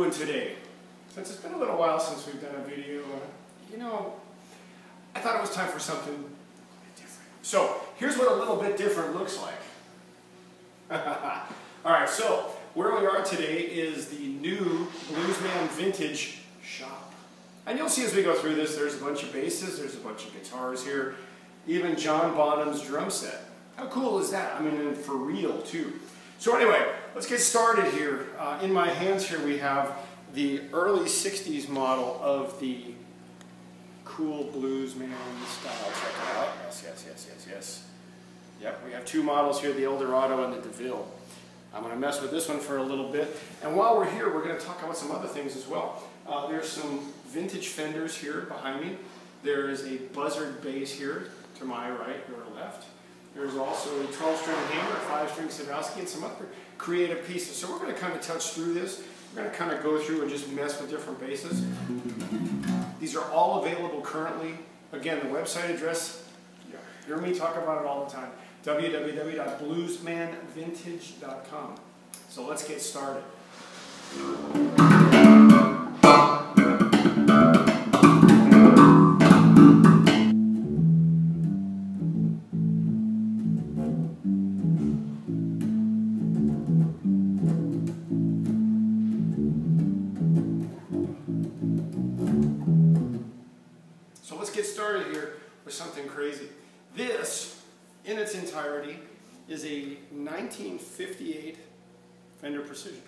doing today? Since it's been a little while since we've done a video, you know, I thought it was time for something a bit different. So, here's what a little bit different looks like. Alright, so where we are today is the new Bluesman Vintage Shop. And you'll see as we go through this, there's a bunch of basses, there's a bunch of guitars here, even John Bonham's drum set. How cool is that? I mean, and for real too. So anyway, let's get started here. In my hands here we have the early 60s model of the cool Bluesman style. Check it out. Yes. Yep, we have two models here, the Eldorado and the DeVille. I'm going to mess with this one for a little bit. And while we're here, we're going to talk about some other things as well. There's some vintage Fenders here behind me. There is a buzzard bass here to my right or left. There's also a 12-string hammer, a 5-string Sadowsky, and some other creative pieces. So we're going to kind of touch through this. We're going to kind of go through and just mess with different basses. These are all available currently. Again, the website address, you hear me talk about it all the time, www.bluesmanvintage.com. So let's get started. So let's get started here with something crazy. This, in its entirety, is a 1958 Fender Precision.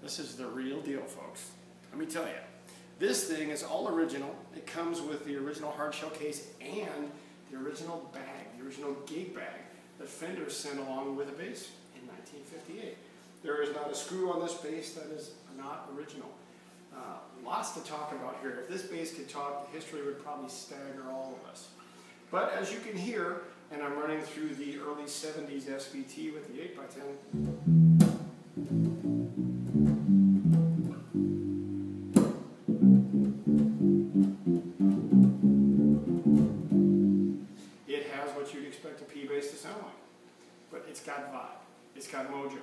This is the real deal, folks. Let me tell you. This thing is all original. It comes with the original hardshell case and the original bag, the original gig bag that Fender sent along with the bass in 1958. There is not a screw on this bass that is not original. Lots to talk about here. If this bass could talk, the history would probably stagger all of us. But as you can hear, and I'm running through the early 70s SVT with the 8x10. It has what you'd expect a P bass to sound like. But it's got vibe. It's got mojo.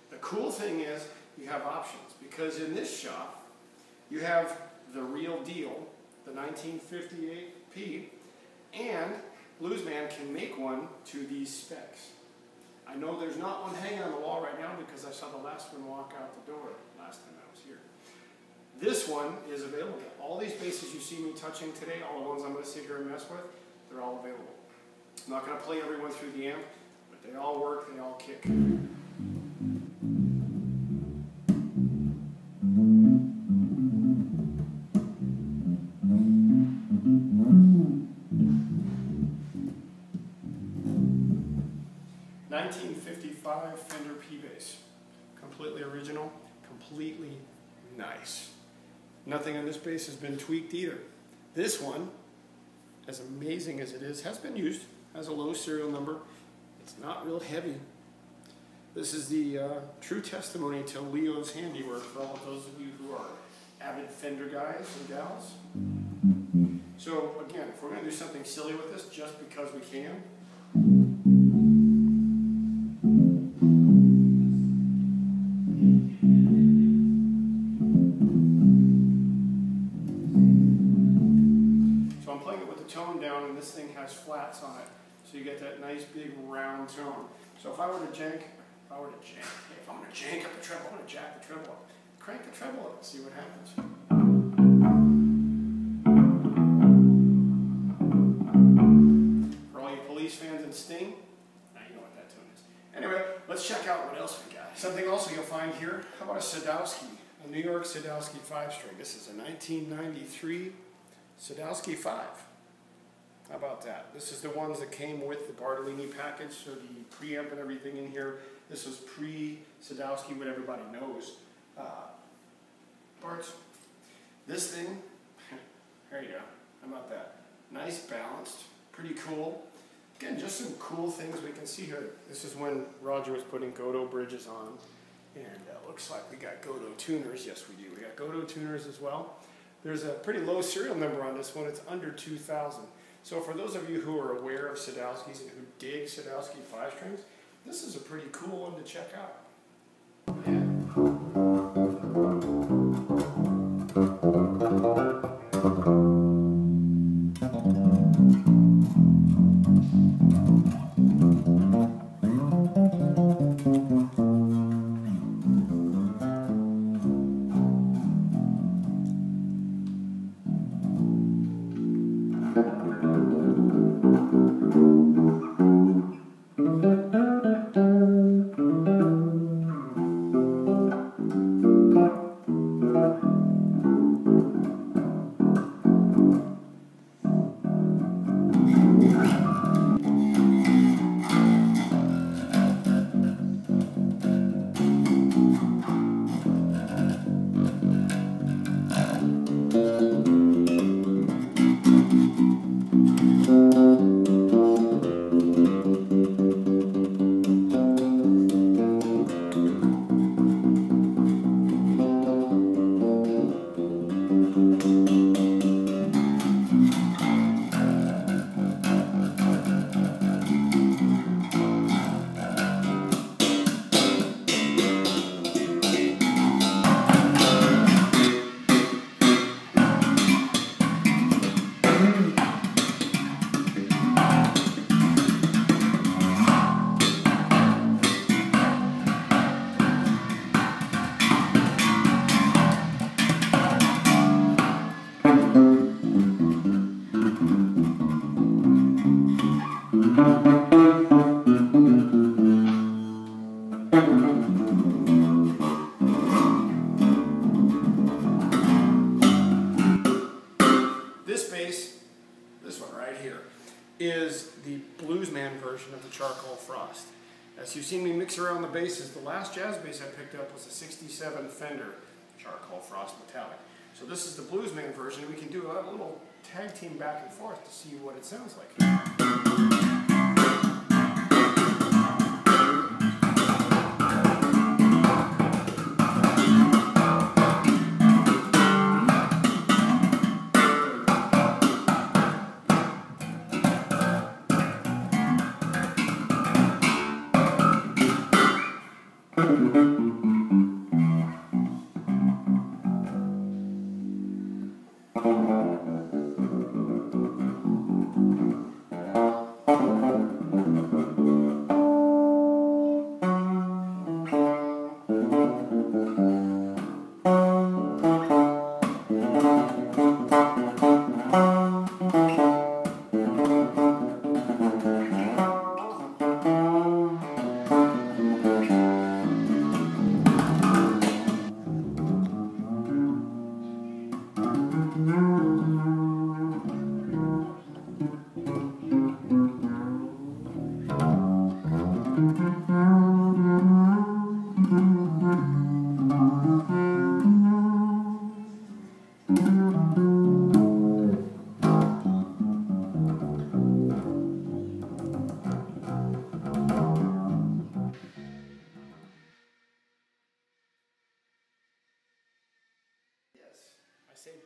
The cool thing is you have options, because in this shop you have the real deal, the 1958 P, and Bluesman can make one to these specs. I know there's not one hanging on the wall right now because I saw the last one walk out the door last time I was here. This one is available. All these basses you see me touching today, all the ones I'm going to sit here and mess with, they're all available. I'm not going to play everyone through the amp, but they all work, they all kick. Fender P bass. Completely original, completely nice. Nothing on this bass has been tweaked either. This one, as amazing as it is, has been used, has a low serial number. It's not real heavy. This is the true testimony to Leo's handiwork for all of those of you who are avid Fender guys and gals. So again, if we're going to do something silly with this just because we can, tone down, and this thing has flats on it, so you get that nice big round tone. So if I were to jank, if I'm going to jank up the treble, I'm going to jack the treble up. Crank the treble up and see what happens. For all you Police fans and Sting, now you know what that tune is. Anyway, let's check out what else we got. Something also you'll find here, how about a Sadowsky, a New York Sadowsky 5-string. This is a 1993 Sadowsky 5. How about that? This is the ones that came with the Bartolini package, so the preamp and everything in here. This was pre-Sadowsky, what everybody knows. Parts. This thing, there you go. How about that? Nice, balanced, pretty cool. Again, just some cool things we can see here. This is when Roger was putting Godot bridges on, and looks like we got Godot tuners. Yes, we do. We got Godot tuners as well. There's a pretty low serial number on this one. It's under 2,000. So for those of you who are aware of Sadowskys and who dig Sadowsky 5-strings, this is a pretty cool one to check out. Yeah. Is the Bluesman version of the charcoal frost. As you've seen me mix around the basses, the last jazz bass I picked up was a '67 Fender charcoal frost metallic. So this is the Bluesman version. We can do a little tag team back and forth to see what it sounds like.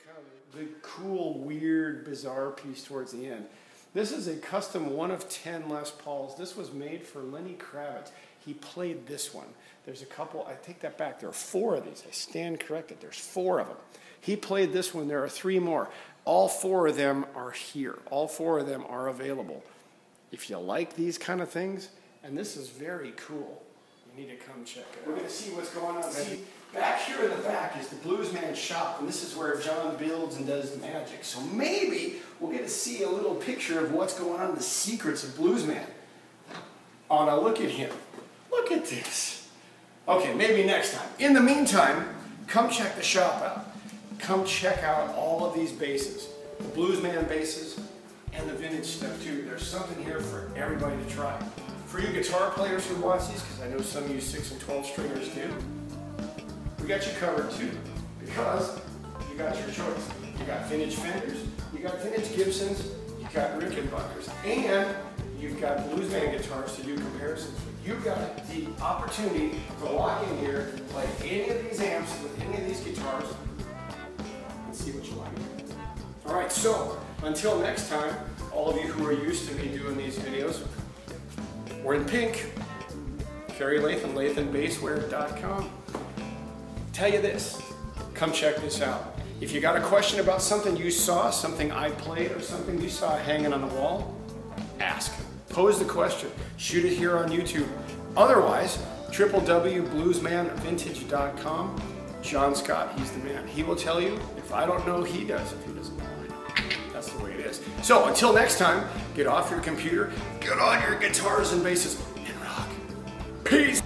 Kind of the cool, weird, bizarre piece towards the end. This is a custom 1 of 10 Les Pauls. This was made for Lenny Kravitz. He played this one. There's a couple, I take that back, there are 4 of these. I stand corrected, there's 4 of them. He played this one, there are 3 more. All 4 of them are here. All 4 of them are available. If you like these kind of things, and this is very cool, you need to come check it out. We're going to see what's going on. See, back here in the back is the Bluesman Shop, and this is where John builds and does the magic. So maybe we'll get to see a little picture of what's going on, the secrets of Bluesman. Oh, now look at him. Look at this. Okay, maybe next time. In the meantime, come check the shop out. Come check out all of these basses, the Bluesman basses and the vintage stuff too. There's something here for everybody to try. For you guitar players who watch these, because I know some of you 6 and 12 stringers do, we got you covered too, because you got your choice. You got vintage Fenders, you got vintage Gibsons, you got Rickenbackers, and you've got Bluesman guitars to do comparisons with. You've got the opportunity to walk in here, play any of these amps with any of these guitars, and see what you like. All right, so until next time, all of you who are used to me doing these videos, we're in pink. Kerry Lathan, LathanBasswear.com. Tell you this, come check this out. If you got a question about something you saw, something I played, or something you saw hanging on the wall, ask. Pose the question. Shoot it here on YouTube. Otherwise, www.bluesmanvintage.com. John Scott, he's the man. He will tell you. If I don't know, he does. If he doesn't know, I know. That's that's the way it is. So until next time, get off your computer, get on your guitars and basses, and rock. Peace!